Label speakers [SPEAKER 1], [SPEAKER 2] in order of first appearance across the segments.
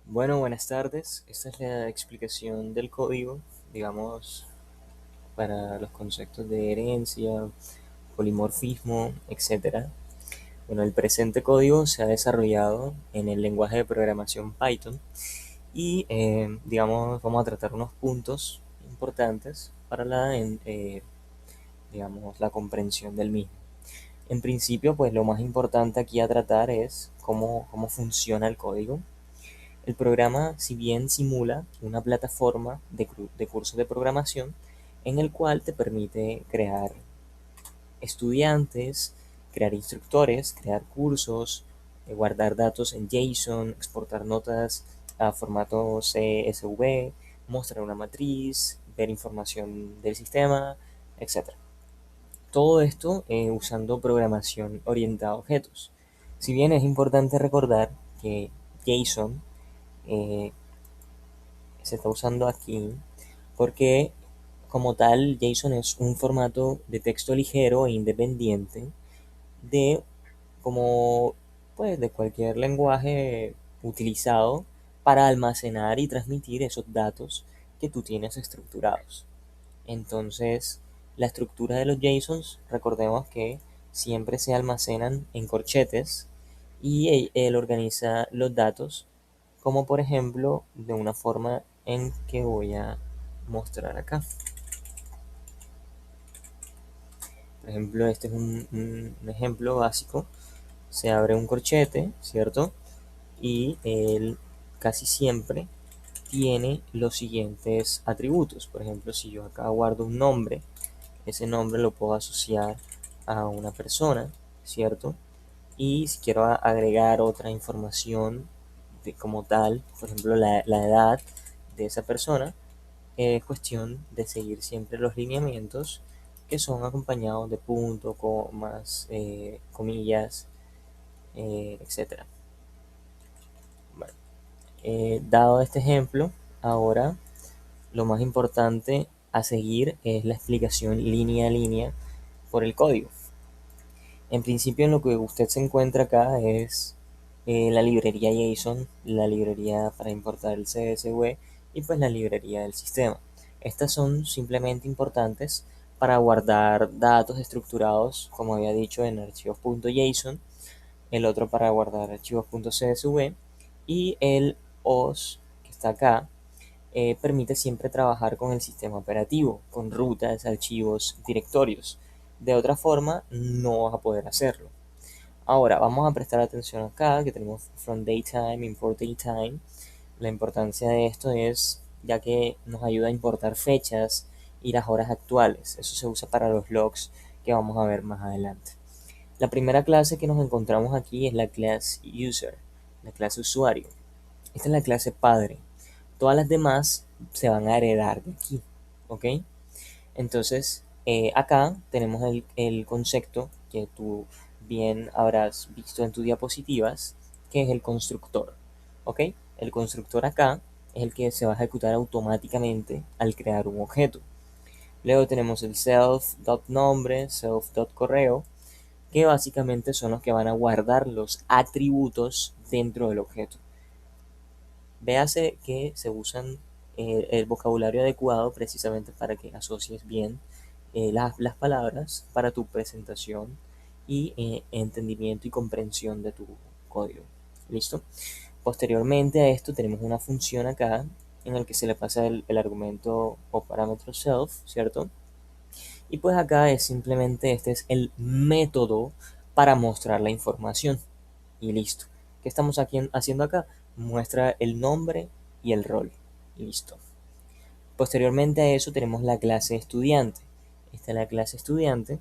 [SPEAKER 1] Bueno, buenas tardes. Esta es la explicación del código, digamos, para los conceptos de herencia, polimorfismo, etcétera. Bueno, el presente código se ha desarrollado en el lenguaje de programación Python y, digamos, vamos a tratar unos puntos importantes para digamos, la comprensión del mismo. En principio, pues lo más importante aquí a tratar es cómo funciona el código. El programa, si bien simula una plataforma de cursos de programación en el cual te permite crear estudiantes, crear instructores, crear cursos, guardar datos en JSON, exportar notas a formato CSV, mostrar una matriz, ver información del sistema, etc. Todo esto usando programación orientada a objetos. Si bien es importante recordar que JSON eh, se está usando aquí porque como tal JSON es un formato de texto ligero e independiente de como pues de cualquier lenguaje utilizado para almacenar y transmitir esos datos que tú tienes estructurados. Entonces, la estructura de los JSONs, recordemos que siempre se almacenan en corchetes y él organiza los datos, como por ejemplo de una forma en que voy a mostrar acá. Por ejemplo, este es un ejemplo básico. Se abre un corchete, ¿cierto? Y él casi siempre tiene los siguientes atributos. Por ejemplo, si yo acá guardo un nombre, ese nombre lo puedo asociar a una persona, ¿cierto? Y si quiero agregar otra información como tal, por ejemplo, la edad de esa persona, es cuestión de seguir siempre los lineamientos que son acompañados de puntos, comas, comillas, etc. Bueno, dado este ejemplo, ahora lo más importante a seguir es la explicación línea a línea por el código. En principio, en lo que usted se encuentra acá es la librería JSON, la librería para importar el CSV y pues la librería del sistema. Estas son simplemente importantes para guardar datos estructurados, como había dicho, en archivos .json, el otro para guardar archivos .csv y el OS que está acá permite siempre trabajar con el sistema operativo, con rutas, archivos, directorios. De otra forma, no vas a poder hacerlo. Ahora, vamos a prestar atención acá, que tenemos from datetime, import datetime. La importancia de esto es, ya que nos ayuda a importar fechas y las horas actuales. Eso se usa para los logs que vamos a ver más adelante. La primera clase que nos encontramos aquí es la clase user, la clase usuario. Esta es la clase padre. Todas las demás se van a heredar de aquí, ¿ok? Entonces, acá tenemos el concepto que tú bien habrás visto en tus diapositivas, que es el constructor, ¿ok? El constructor acá es el que se va a ejecutar automáticamente al crear un objeto. Luego tenemos el self.nombre, self.correo, que básicamente son los que van a guardar los atributos dentro del objeto. Véase que se usan el vocabulario adecuado precisamente para que asocies bien las palabras para tu presentación y entendimiento y comprensión de tu código. ¿Listo? Posteriormente a esto tenemos una función acá en el que se le pasa el argumento o parámetro self, ¿cierto? Y pues acá es simplemente este es el método para mostrar la información. Y listo. ¿Qué estamos aquí haciendo acá? Muestra el nombre y el rol. Listo. Posteriormente a eso tenemos la clase estudiante. Esta es la clase estudiante.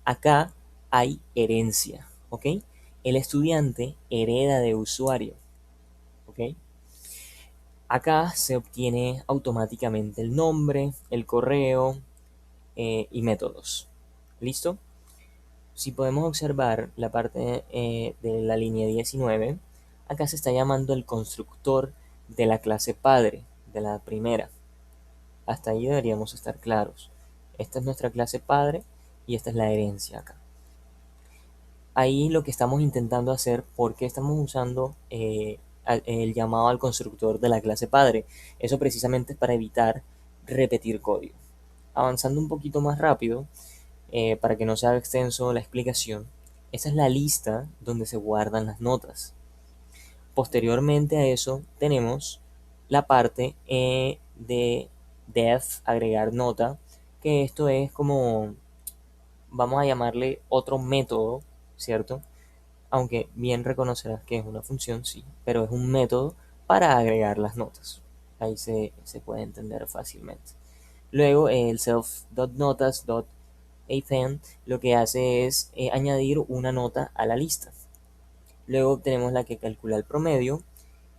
[SPEAKER 1] Acá hay herencia, ¿ok? El estudiante hereda de usuario, ¿ok? Acá se obtiene automáticamente el nombre, el correo y métodos. ¿Listo? Si podemos observar la parte de la línea 19, acá se está llamando el constructor de la clase padre, de la primera. Hasta ahí deberíamos estar claros. Esta es nuestra clase padre y esta es la herencia acá. Ahí lo que estamos intentando hacer, porque estamos usando el llamado al constructor de la clase padre. Eso precisamente es para evitar repetir código. Avanzando un poquito más rápido, para que no sea extenso la explicación, esa es la lista donde se guardan las notas. Posteriormente a eso tenemos la parte de def, agregar nota, que esto es como, vamos a llamarle otro método, ¿cierto? Aunque bien reconocerás que es una función, sí, pero es un método para agregar las notas. Ahí se puede entender fácilmente. Luego el self.notas.append lo que hace es añadir una nota a la lista. Luego tenemos la que calcula el promedio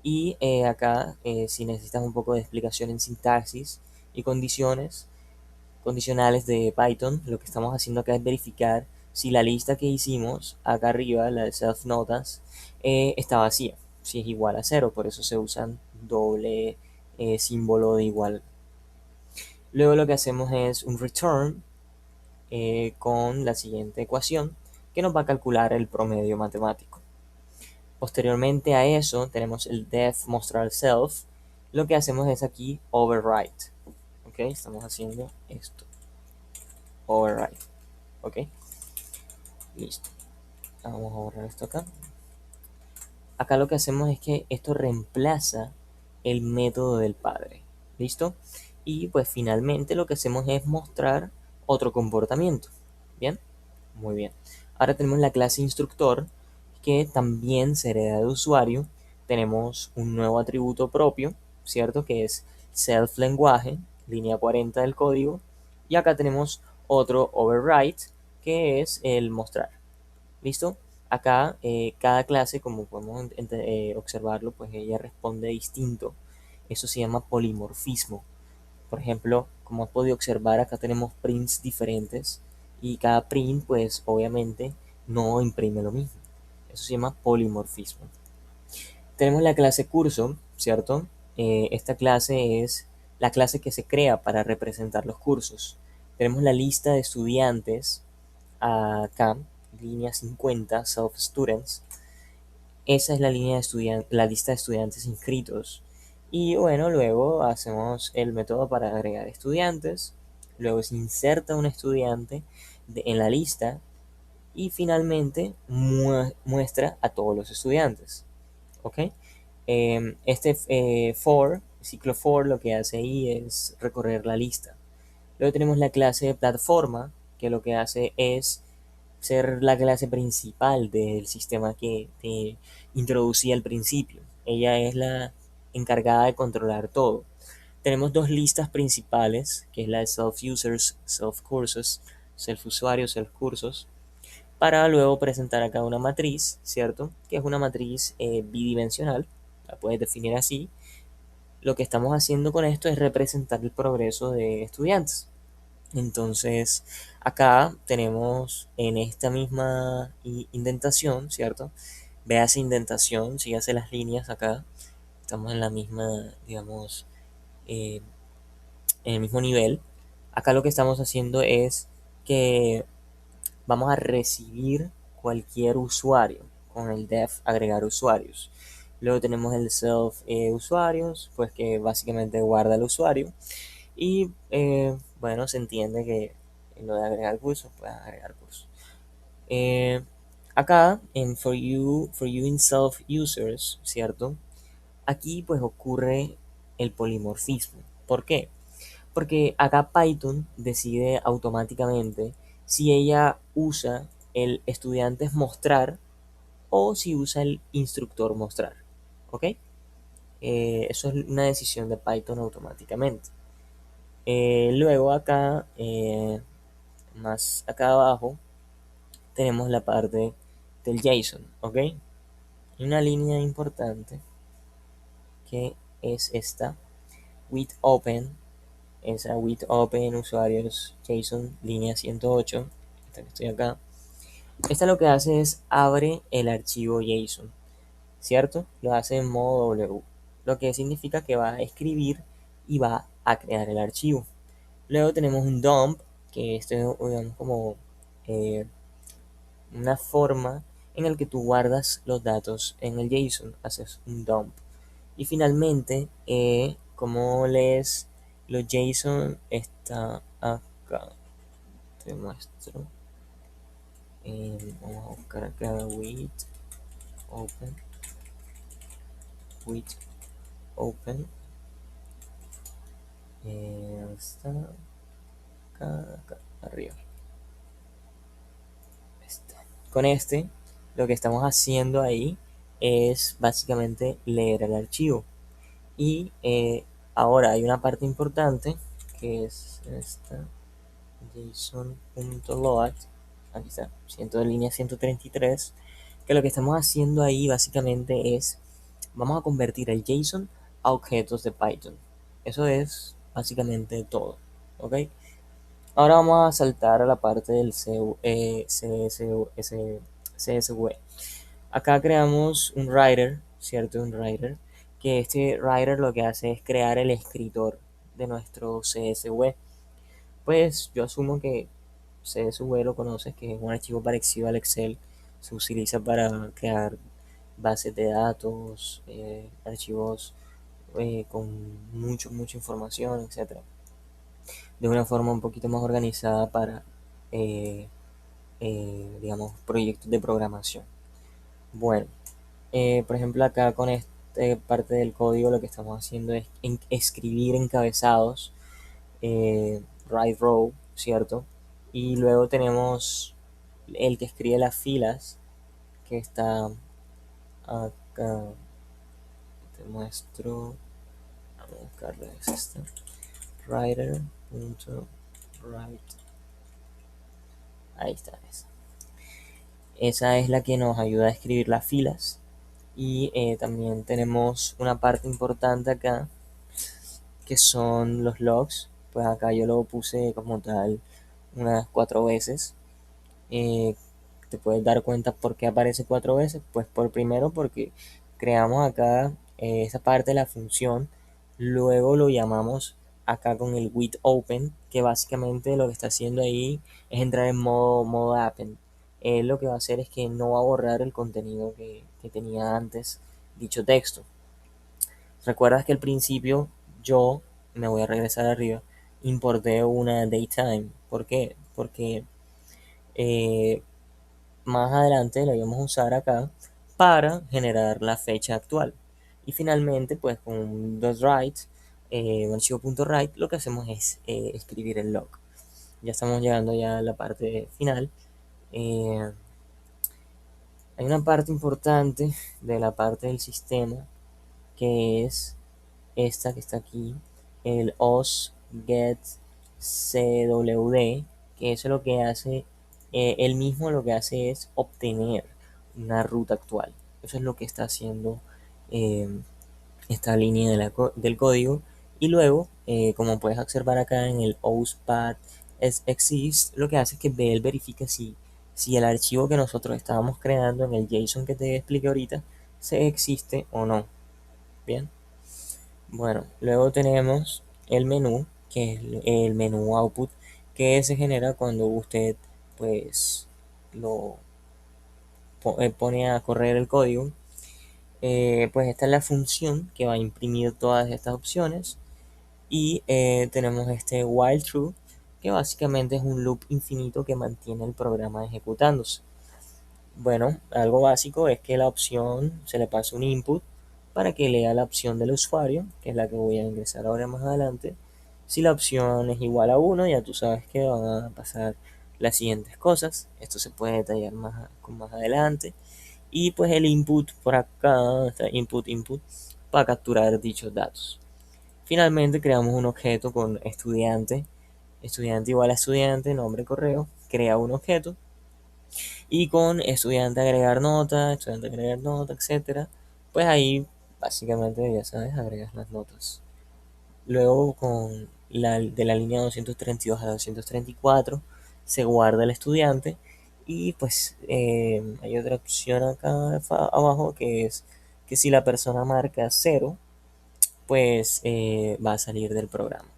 [SPEAKER 1] y acá si necesitas un poco de explicación en sintaxis y condicionales de Python, lo que estamos haciendo acá es verificar si la lista que hicimos acá arriba, la de self notas, está vacía, si es igual a cero, por eso se usan doble símbolo de igual. Luego lo que hacemos es un return con la siguiente ecuación que nos va a calcular el promedio matemático. Posteriormente a eso tenemos el def mostrar self. Lo que hacemos es aquí overwrite. ¿Ok? Estamos haciendo esto. Overwrite. ¿Ok? Listo. Vamos a borrar esto acá. Acá lo que hacemos es que esto reemplaza el método del padre. ¿Listo? Y pues finalmente lo que hacemos es mostrar otro comportamiento. ¿Bien? Muy bien. Ahora tenemos la clase instructor que también se hereda de usuario. Tenemos un nuevo atributo propio, ¿cierto? Que es self lenguaje, línea 40 del código. Y acá tenemos otro override que es el mostrar. ¿Listo? Acá cada clase, como podemos observarlo, pues ella responde distinto. Eso se llama polimorfismo. Por ejemplo, como has podido observar, acá tenemos prints diferentes y cada print, pues obviamente no imprime lo mismo. Eso se llama polimorfismo. Tenemos la clase curso, ¿cierto? Esta clase es la clase que se crea para representar los cursos. Tenemos la lista de estudiantes acá, línea 50, self-students. Esa es la línea de la lista de estudiantes inscritos. Y bueno, luego hacemos el método para agregar estudiantes. Luego se inserta un estudiante en la lista y finalmente muestra a todos los estudiantes. ¿Ok? Este ciclo for, lo que hace ahí es recorrer la lista. Luego tenemos la clase de plataforma, que lo que hace es ser la clase principal del sistema que te introducía al principio. Ella es la encargada de controlar todo. Tenemos dos listas principales, que es la de self-users, self-cursos, self-usuarios, self-cursos, para luego presentar acá una matriz, ¿cierto? Que es una matriz bidimensional, la puedes definir así. Lo que estamos haciendo con esto es representar el progreso de estudiantes. Entonces, acá tenemos en esta misma indentación, ¿cierto? Véase indentación, si hace las líneas acá, estamos en la misma, digamos, en el mismo nivel. Acá lo que estamos haciendo es que vamos a recibir cualquier usuario con el def agregar usuarios. Luego tenemos el self usuarios, pues que básicamente guarda el usuario. Y bueno, se entiende que en lo de agregar cursos, pues agregar cursos. Eh, acá en for you in self users, ¿cierto? Aquí pues ocurre el polimorfismo. ¿Por qué? Porque acá Python decide automáticamente si ella usa el estudiante mostrar o si usa el instructor mostrar. ¿Ok? Eso es una decisión de Python automáticamente. Luego acá, más acá abajo, tenemos la parte del JSON, ¿ok? Y una línea importante que es esta, with open, esa with open usuarios JSON línea 108, esta que estoy acá. Esta lo que hace es abre el archivo JSON, ¿cierto? Lo hace en modo W, lo que significa que va a escribir y va a crear el archivo. Luego tenemos un dump, que esto es digamos, como una forma en el que tú guardas los datos en el JSON, haces un dump. Y finalmente, como lees los JSON, está acá. Te muestro. Vamos a buscar acá with open, with open. Está acá arriba. Con este, lo que estamos haciendo ahí es básicamente leer el archivo. Y ahora hay una parte importante que es esta json.load, aquí está, línea 133, que lo que estamos haciendo ahí básicamente es, vamos a convertir el JSON a objetos de Python. Eso es básicamente todo, ¿ok? Ahora vamos a saltar a la parte del CSV. Acá creamos un writer, ¿cierto? Un writer, que este writer lo que hace es crear el escritor de nuestro CSV. Pues yo asumo que CSV lo conoces, que es un archivo parecido al Excel. Se utiliza para crear bases de datos, archivos con mucha información, etcétera, de una forma un poquito más organizada para, eh, digamos, proyectos de programación. Bueno, por ejemplo, acá con esta parte del código lo que estamos haciendo es escribir encabezados, right row, ¿cierto? Y luego tenemos el que escribe las filas, que está acá. Te muestro, vamos a buscarlo, es este, writer.write. Ahí está, esa es la que nos ayuda a escribir las filas. Y también tenemos una parte importante acá, que son los logs. Pues acá yo lo puse como tal unas 4 veces. Eh, Te puedes dar cuenta por qué aparece 4 veces. Pues por primero porque creamos acá esa parte de la función. Luego lo llamamos acá con el with open, que básicamente lo que está haciendo ahí es entrar en modo append. Él lo que va a hacer es que no va a borrar el contenido que tenía antes dicho texto. Recuerdas que al principio yo, me voy a regresar arriba, importé una datetime. ¿Por qué? Porque eh, más adelante la íbamos a usar acá para generar la fecha actual. Y finalmente, pues con un .write, un archivo.write, lo que hacemos es escribir el log. Ya estamos llegando ya a la parte final. Eh, Hay una parte importante de la parte del sistema, que es esta que está aquí, el os get cwd, que eso lo que hace, él mismo lo que hace es obtener una ruta actual. Eso es lo que está haciendo eh, esta línea del código. Y luego, como puedes observar acá en el ospath exist, lo que hace es que él verifica si el archivo que nosotros estábamos creando en el JSON que te expliqué ahorita se existe o no. Bien. Bueno, luego tenemos el menú, que es el menú output, que se genera cuando usted pues lo pone a correr el código. Pues esta es la función que va a imprimir todas estas opciones. Y tenemos este while true, que básicamente es un loop infinito que mantiene el programa ejecutándose. Bueno, algo básico es que la opción se le pasa un input para que lea la opción del usuario, que es la que voy a ingresar ahora más adelante. Si la opción es igual a 1, ya tú sabes que van a pasar las siguientes cosas. Esto se puede detallar más adelante. Y pues el input por acá, está input, para capturar dichos datos. Finalmente creamos un objeto con estudiante, estudiante igual a estudiante, nombre, correo, crea un objeto. Y con estudiante agregar nota, etcétera, pues ahí básicamente ya sabes, agregas las notas. Luego de la línea 232 a la 234 se guarda el estudiante y pues hay otra opción acá abajo que es que si la persona marca 0, pues va a salir del programa.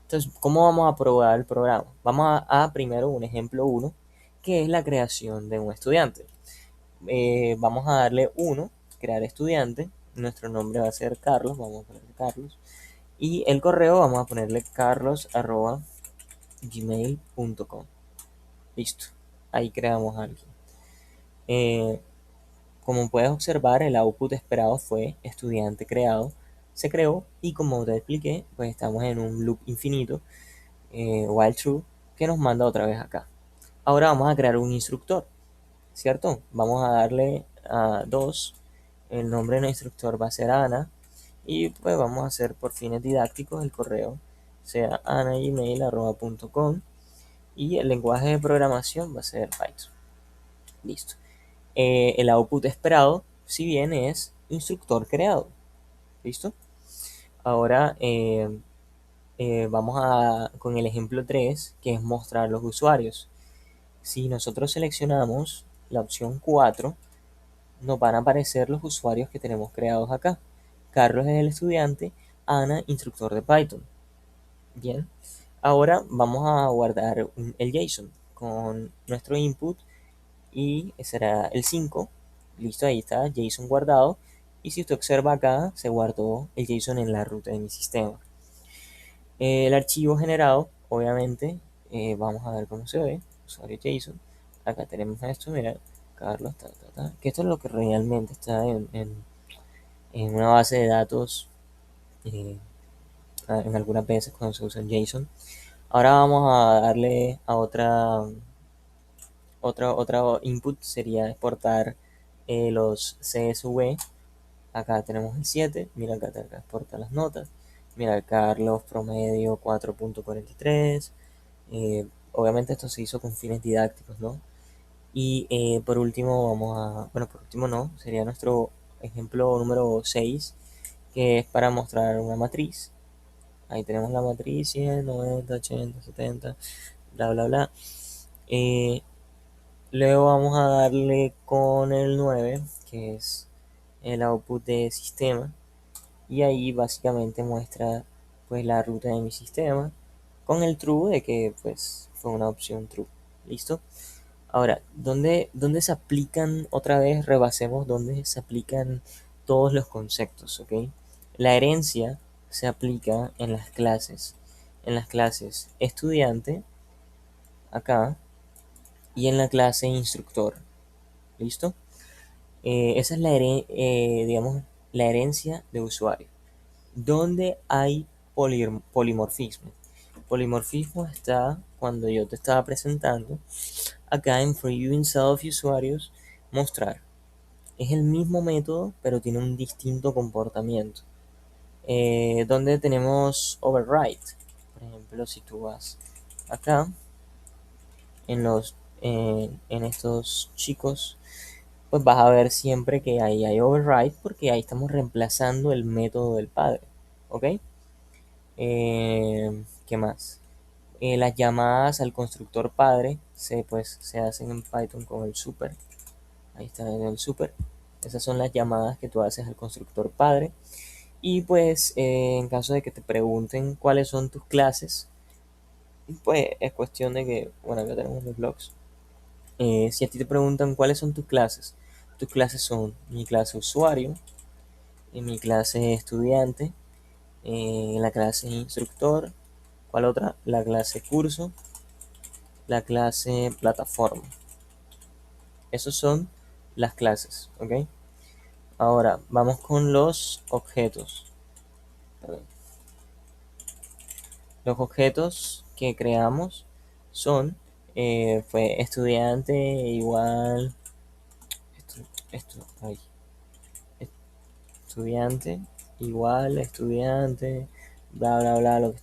[SPEAKER 1] Entonces, ¿cómo vamos a probar el programa? Vamos a primero un ejemplo 1, que es la creación de un estudiante. vamos a darle 1, crear estudiante, nuestro nombre va a ser Carlos, vamos a ponerle Carlos, y el correo vamos a ponerle carlos@gmail.com. Listo, ahí creamos a alguien. Eh, Como puedes observar, el output esperado fue estudiante creado, se creó y como te expliqué, pues estamos en un loop infinito, while true, que nos manda otra vez acá. Ahora vamos a crear un instructor, ¿cierto? Vamos a darle a 2, el nombre de nuestro instructor va a ser Ana y pues vamos a hacer por fines didácticos el correo sea ana@gmail.com y el lenguaje de programación va a ser Python. Listo. El output esperado, si bien es instructor creado. ¿Listo? Ahora vamos con el ejemplo 3, que es mostrar los usuarios. Si nosotros seleccionamos la opción 4, nos van a aparecer los usuarios que tenemos creados acá. Carlos es el estudiante, Ana, instructor de Python. Bien, ahora vamos a guardar el JSON con nuestro input y será el 5. Listo, ahí está, JSON guardado. Y si usted observa acá, se guardó el JSON en la ruta de mi sistema. El archivo generado, obviamente, vamos a ver cómo se ve, usuario JSON. Acá tenemos esto, mira, Carlos, que esto es lo que realmente está en una base de datos, eh, en algunas veces cuando se usa JSON. Ahora vamos a darle a otra input, sería exportar los CSV. Acá tenemos el 7, mira acá te exporta las notas. Mira, Carlos promedio 4.43. Obviamente esto se hizo con fines didácticos, ¿no? Y por último bueno, por último no, sería nuestro ejemplo número 6, que es para mostrar una matriz. Ahí tenemos la matriz 100, 90, 80, 70, bla, bla, bla. Luego vamos a darle con el 9, que es el output de sistema. Y ahí básicamente muestra pues la ruta de mi sistema con el true de que pues fue una opción true. ¿Listo? Ahora, ¿dónde se aplican, otra vez rebasemos, dónde se aplican todos los conceptos, ¿ok? La herencia se aplica en las clases estudiante, acá, y en la clase instructor, ¿listo? Esa es digamos, la herencia de usuario. ¿Dónde hay polimorfismo? Polimorfismo está cuando yo te estaba presentando acá en Previewing Self y usuarios, mostrar. Es el mismo método, pero tiene un distinto comportamiento. Donde tenemos override. Por ejemplo, si tú vas acá, en estos chicos, pues vas a ver siempre que ahí hay override porque ahí estamos reemplazando el método del padre. ¿Ok? ¿Qué más? Las llamadas al constructor padre se hacen en Python con el super. Ahí está en el super. Esas son las llamadas que tú haces al constructor padre. Y pues en caso de que te pregunten cuáles son tus clases, pues es cuestión de que, bueno, acá tenemos los blogs. Si a ti te preguntan cuáles son tus clases son mi clase usuario, mi clase estudiante, la clase instructor, ¿cuál otra? La clase curso, la clase plataforma. Esos son las clases, ¿ok? Ahora vamos con los objetos. Perdón. Los objetos que creamos son fue estudiante igual ay, estudiante igual estudiante, bla bla bla, lo que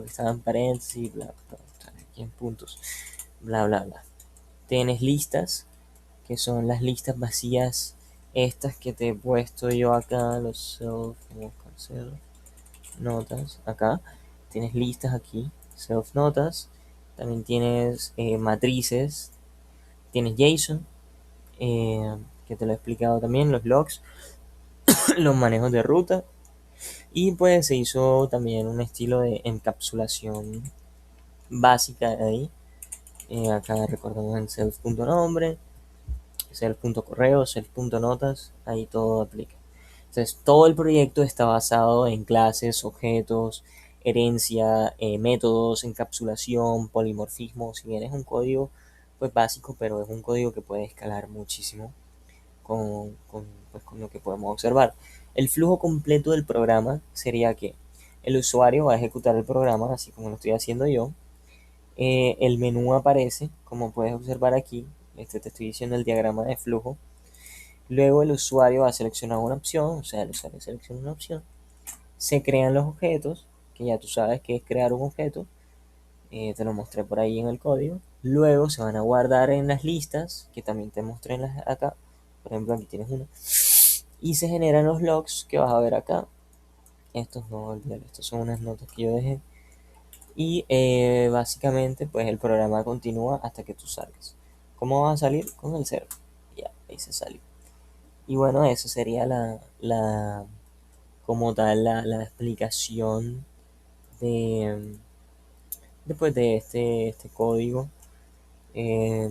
[SPEAKER 1] estaba en paréntesis, bla bla, aquí en puntos, bla bla bla. Tienes listas, que son las listas vacías, estas que te he puesto yo acá, los self notas, acá. Tienes listas aquí, self notas. También tienes matrices, tienes JSON, que te lo he explicado también, los logs, los manejos de ruta. Y pues se hizo también un estilo de encapsulación básica ahí. Acá recordamos en self.nombre, sea el punto correo, sea el punto notas, ahí todo aplica. Entonces, todo el proyecto está basado en clases, objetos, herencia, métodos, encapsulación, polimorfismo. Si bien es un código pues básico, pero es un código que puede escalar muchísimo pues, con lo que podemos observar. El flujo completo del programa sería que el usuario va a ejecutar el programa, así como lo estoy haciendo yo. El menú aparece, como puedes observar aquí. Te estoy diciendo el diagrama de flujo. Luego el usuario va a seleccionar una opción, o sea, el usuario selecciona una opción. Se crean los objetos, que ya tú sabes que es crear un objeto. Te lo mostré por ahí en el código. Luego se van a guardar en las listas, que también te mostré acá. Por ejemplo, aquí tienes una. Y se generan los logs que vas a ver acá. Estos no, olvídalo, estos son unas notas que yo dejé. Y básicamente, pues el programa continúa hasta que tú salgas. ¿Cómo vas a salir? Con el cero. Ya, ahí se salió. Y bueno, eso sería como tal, la explicación de, después de este código. Eh,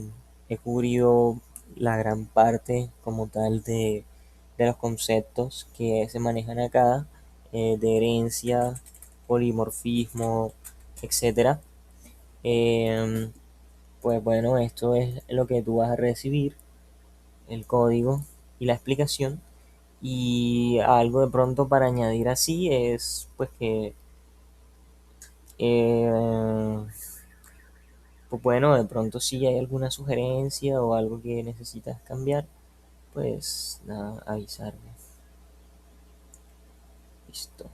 [SPEAKER 1] He cubrido la gran parte como tal de los conceptos que se manejan acá, de herencia, polimorfismo, etcétera. Eh, pues bueno, esto es lo que tú vas a recibir, el código y la explicación. Y algo de pronto para añadir así es pues que eh, pues bueno, de pronto si hay alguna sugerencia o algo que necesitas cambiar, pues nada, avisarme. Listo.